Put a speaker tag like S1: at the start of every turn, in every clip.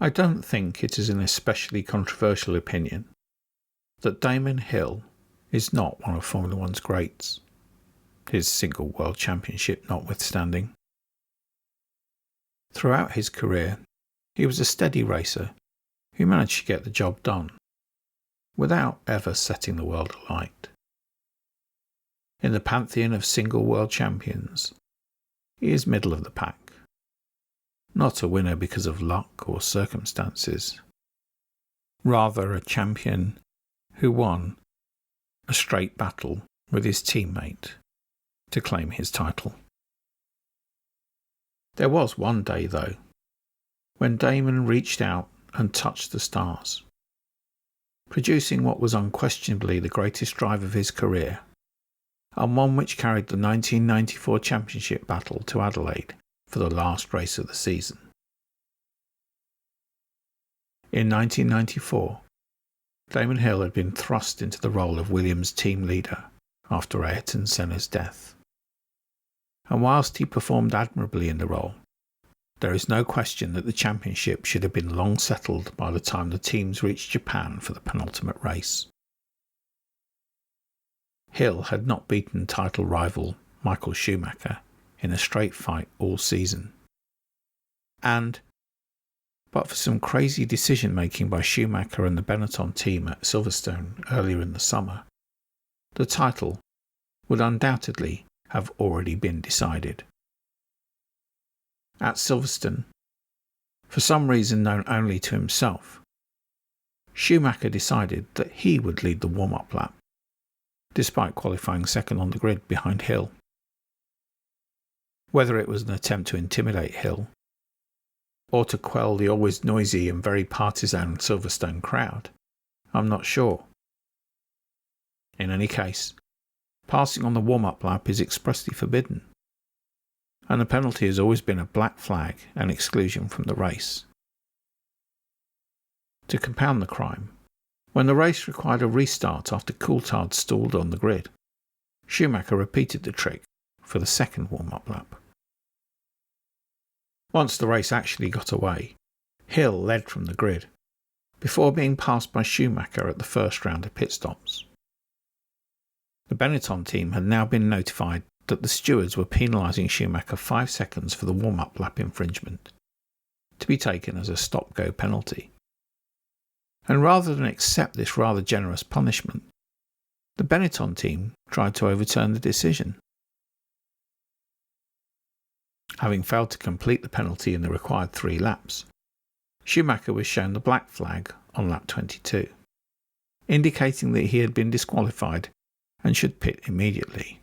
S1: I don't think it is an especially controversial opinion that Damon Hill is not one of Formula One's greats, his single world championship notwithstanding. Throughout his career, he was a steady racer who managed to get the job done, without ever setting the world alight. In the pantheon of single world champions, he is middle of the pack. Not a winner because of luck or circumstances. Rather a champion who won a straight battle with his teammate to claim his title. There was one day, though, when Damon reached out and touched the stars, producing what was unquestionably the greatest drive of his career, and one which carried the 1994 championship battle to Adelaide for the last race of the season. In 1994, Damon Hill had been thrust into the role of Williams' team leader after Ayrton Senna's death. And whilst he performed admirably in the role, there is no question that the championship should have been long settled by the time the teams reached Japan for the penultimate race. Hill had not beaten title rival Michael Schumacher in a straight fight all season. And, but for some crazy decision making by Schumacher and the Benetton team at Silverstone earlier in the summer, the title would undoubtedly have already been decided. At Silverstone, for some reason known only to himself, Schumacher decided that he would lead the warm-up lap, despite qualifying second on the grid behind Hill. Whether it was an attempt to intimidate Hill, or to quell the always noisy and very partisan Silverstone crowd, I'm not sure. In any case, passing on the warm-up lap is expressly forbidden, and the penalty has always been a black flag and exclusion from the race. To compound the crime, when the race required a restart after Coulthard stalled on the grid, Schumacher repeated the trick for the second warm-up lap. Once the race actually got away, Hill led from the grid, before being passed by Schumacher at the first round of pit stops. The Benetton team had now been notified that the stewards were penalising Schumacher 5 seconds for the warm-up lap infringement, to be taken as a stop-go penalty. And rather than accept this rather generous punishment, the Benetton team tried to overturn the decision. Having failed to complete the penalty in the required 3 laps, Schumacher was shown the black flag on lap 22, indicating that he had been disqualified and should pit immediately.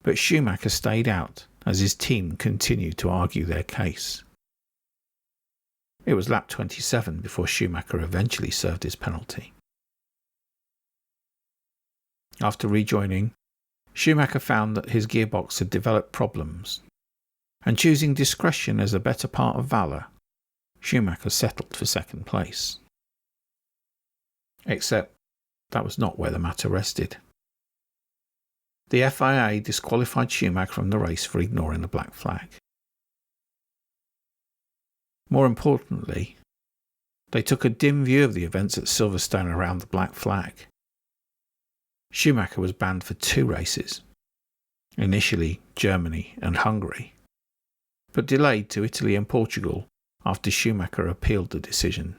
S1: But Schumacher stayed out as his team continued to argue their case. It was lap 27 before Schumacher eventually served his penalty. After rejoining, Schumacher found that his gearbox had developed problems, and choosing discretion as the better part of valour, Schumacher settled for second place. Except that was not where the matter rested. The FIA disqualified Schumacher from the race for ignoring the black flag. More importantly, they took a dim view of the events at Silverstone around the black flag. Schumacher was banned for 2 races, initially Germany and Hungary, but delayed to Italy and Portugal after Schumacher appealed the decision.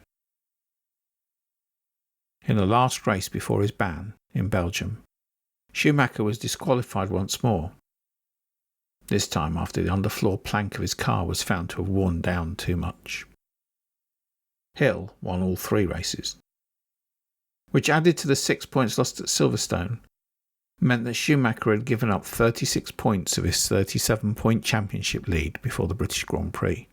S1: In the last race before his ban, in Belgium, Schumacher was disqualified once more, this time after the underfloor plank of his car was found to have worn down too much. Hill won all 3 races, which added to the 6 points lost at Silverstone, meant that Schumacher had given up 36 points of his 37-point championship lead before the British Grand Prix.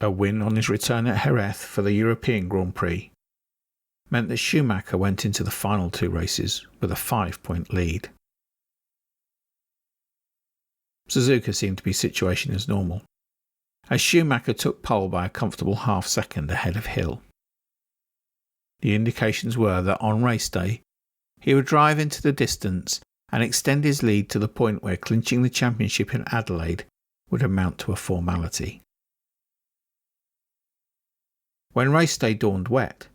S1: A win on his return at Jerez for the European Grand Prix meant that Schumacher went into the final 2 races with a 5-point lead. Suzuka seemed to be situation as normal, as Schumacher took pole by a comfortable half second ahead of Hill. The indications were that on race day, he would drive into the distance and extend his lead to the point where clinching the championship in Adelaide would amount to a formality. When race day dawned wet,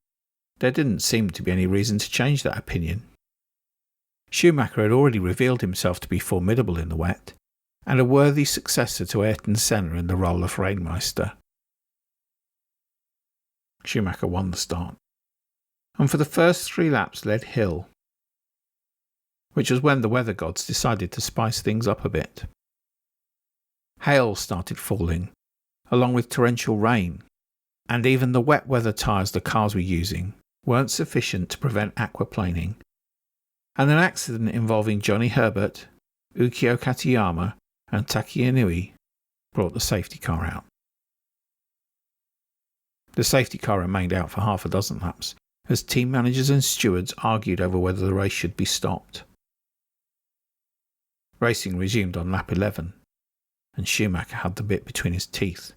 S1: there didn't seem to be any reason to change that opinion. Schumacher had already revealed himself to be formidable in the wet, and a worthy successor to Ayrton Senna in the role of Rennmeister. Schumacher won the start, and for the first 3 laps led Hill, which was when the weather gods decided to spice things up a bit. Hail started falling, along with torrential rain, and even the wet weather tyres the cars were using weren't sufficient to prevent aquaplaning, and an accident involving Johnny Herbert, Ukyo Katayama and Taki Inui brought the safety car out. The safety car remained out for half a dozen laps as team managers and stewards argued over whether the race should be stopped. Racing resumed on lap 11, and Schumacher had the bit between his teeth,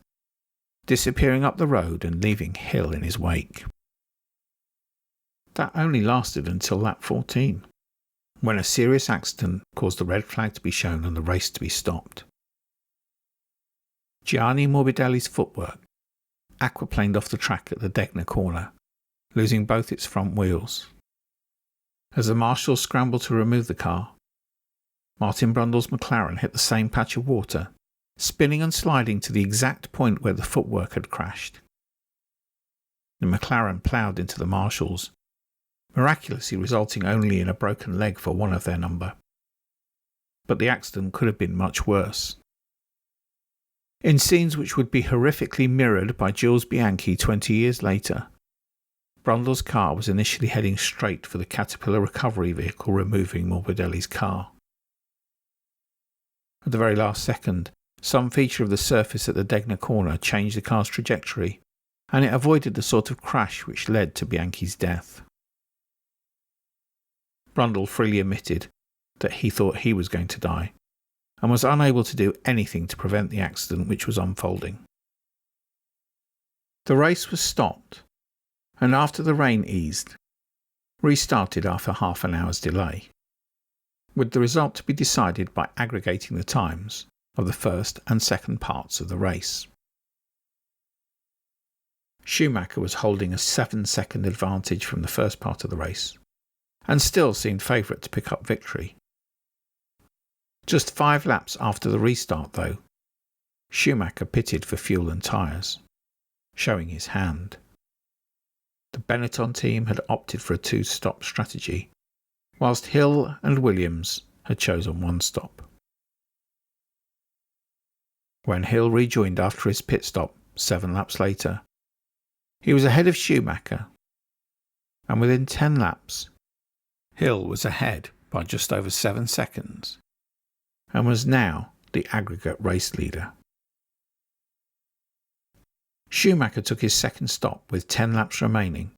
S1: disappearing up the road and leaving Hill in his wake. That only lasted until lap 14, when a serious accident caused the red flag to be shown and the race to be stopped. Gianni Morbidelli's footwork aquaplaned off the track at the Degner corner, losing both its front wheels. As the marshals scrambled to remove the car, Martin Brundle's McLaren hit the same patch of water, spinning and sliding to the exact point where the footwork had crashed. The McLaren ploughed into the marshals, miraculously resulting only in a broken leg for one of their number. But the accident could have been much worse. In scenes which would be horrifically mirrored by Jules Bianchi 20 years later, Brundle's car was initially heading straight for the Caterpillar recovery vehicle removing Morbidelli's car. At the very last second, some feature of the surface at the Degner corner changed the car's trajectory, and it avoided the sort of crash which led to Bianchi's death. Brundle freely admitted that he thought he was going to die, and was unable to do anything to prevent the accident which was unfolding. The race was stopped, and after the rain eased, restarted after half an hour's delay, with the result to be decided by aggregating the times of the first and second parts of the race. Schumacher was holding a 7-second advantage from the first part of the race, and still seemed favourite to pick up victory. Just 5 laps after the restart, though, Schumacher pitted for fuel and tyres, showing his hand. The Benetton team had opted for a 2-stop strategy, whilst Hill and Williams had chosen 1 stop. When Hill rejoined after his pit stop 7 laps later, he was ahead of Schumacher, and within 10 laps, Hill was ahead by just over 7 seconds, and was now the aggregate race leader. Schumacher took his second stop with 10 laps remaining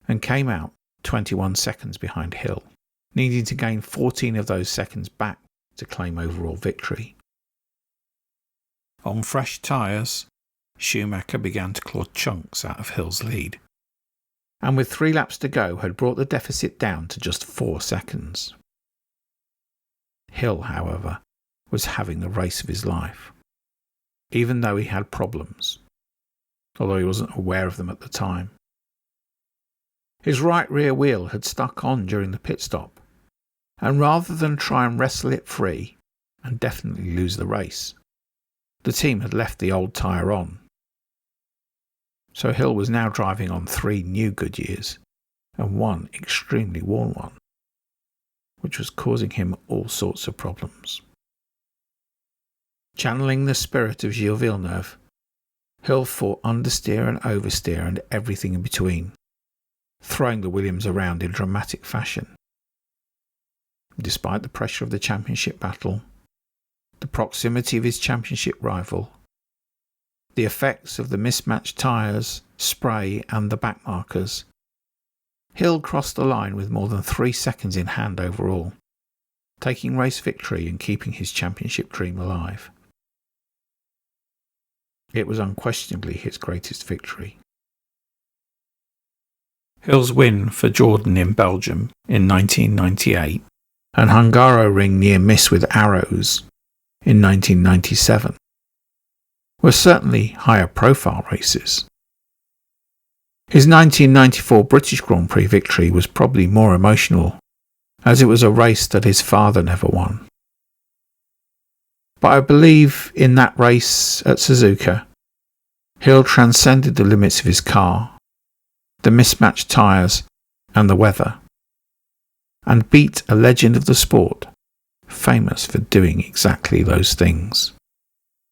S1: and came out 21 seconds behind Hill, needing to gain 14 of those seconds back to claim overall victory. On fresh tyres, Schumacher began to claw chunks out of Hill's lead, and with 3 laps to go had brought the deficit down to just 4 seconds. Hill, however, was having the race of his life, even though he had problems, although he wasn't aware of them at the time. His right rear wheel had stuck on during the pit stop, and rather than try and wrestle it free and definitely lose the race, the team had left the old tyre on. So Hill was now driving on 3 new Goodyears and 1 extremely worn one, which was causing him all sorts of problems. Channeling the spirit of Gilles Villeneuve, Hill fought understeer and oversteer and everything in between, throwing the Williams around in dramatic fashion. Despite the pressure of the championship battle, the proximity of his championship rival, the effects of the mismatched tyres, spray and the back markers, Hill crossed the line with more than 3 seconds in hand overall, taking race victory and keeping his championship dream alive. It was unquestionably his greatest victory. Hill's win for Jordan in Belgium in 1998 and Hungaroring near miss with arrows in 1997 were certainly higher profile races. His 1994 British Grand Prix victory was probably more emotional, as it was a race that his father never won. But I believe in that race at Suzuka, Hill transcended the limits of his car, the mismatched tyres and the weather, and beat a legend of the sport, famous for doing exactly those things.